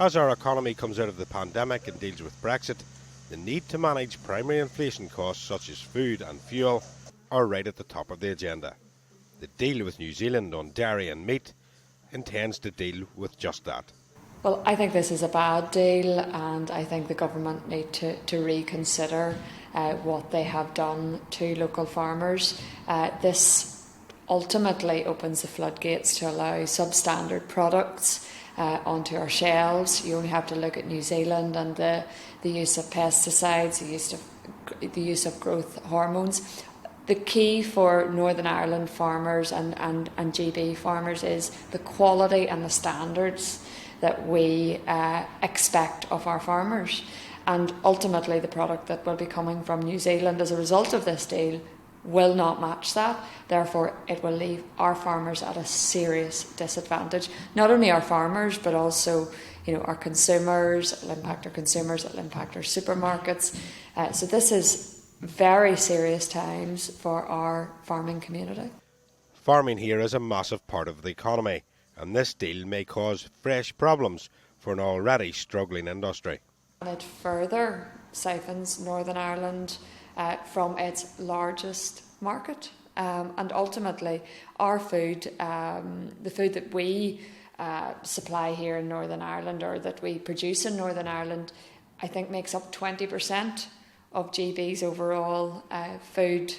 As our economy comes out of the pandemic and deals with Brexit, the need to manage primary inflation costs such as food and fuel are right at the top of the agenda. The deal with New Zealand on dairy and meat intends to deal with just that. Well, I think this is a bad deal, and I think the government need to reconsider what they have done to local farmers. This ultimately opens the floodgates to allow substandard products onto our shelves. You only have to look at New Zealand and the use of pesticides, the use of growth hormones. The key for Northern Ireland farmers and GB farmers is the quality and the standards that we expect of our farmers. And ultimately the product that will be coming from New Zealand as a result of this deal will not match that. Therefore, it will leave our farmers at a serious disadvantage. Not only our farmers, but also our consumers. It'll impact our consumers, it'll impact our supermarkets. So this is very serious times for our farming community. Farming here is a massive part of the economy, and this deal may cause fresh problems for an already struggling industry. And it further siphons Northern Ireland from its largest market. And ultimately, our food, the food that we supply here in Northern Ireland, or that we produce in Northern Ireland, I think makes up 20% of GB's overall food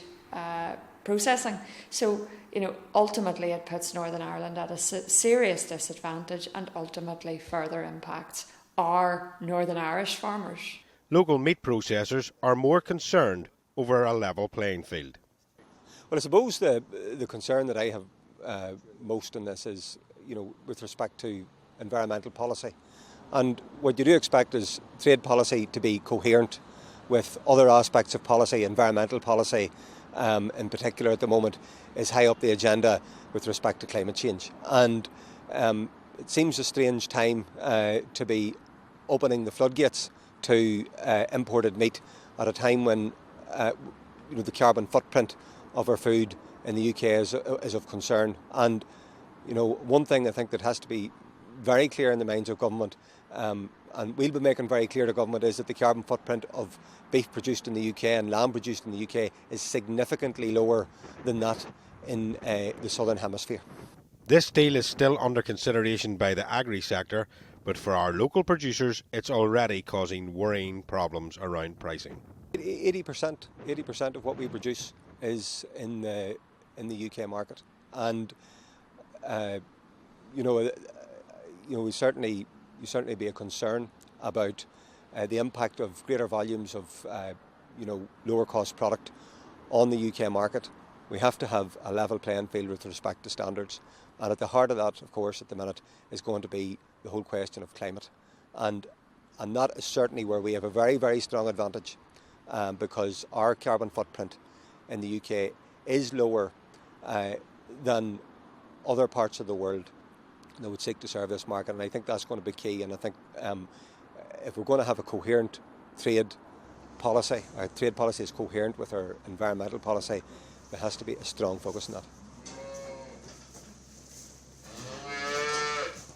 processing. So, ultimately it puts Northern Ireland at a serious disadvantage and ultimately further impacts our Northern Irish farmers. Local meat processors are more concerned over a level playing field. Well, I suppose the concern that I have most in this is, with respect to environmental policy. And what you do expect is trade policy to be coherent with other aspects of policy. Environmental policy, in particular at the moment, is high up the agenda with respect to climate change. And it seems a strange time to be opening the floodgates to imported meat at a time when the carbon footprint of our food in the UK is of concern. And one thing I think that has to be very clear in the minds of government, and we'll be making very clear to government, is that the carbon footprint of beef produced in the UK and lamb produced in the UK is significantly lower than that in the southern hemisphere. This deal is still under consideration by the agri sector, but for our local producers it's already causing worrying problems around pricing. 80% of what we produce is in the UK market, and we certainly be a concern about the impact of greater volumes of lower cost product on the UK market. We have to have a level playing field with respect to standards, and at the heart of that, of course, at the minute is going to be the whole question of climate, and that is certainly where we have a very, very strong advantage, because our carbon footprint in the UK is lower than other parts of the world that would seek to serve this market, and I think that's going to be key. And I think if we're going to have a coherent trade policy, our trade policy is coherent with our environmental policy, there has to be a strong focus on that.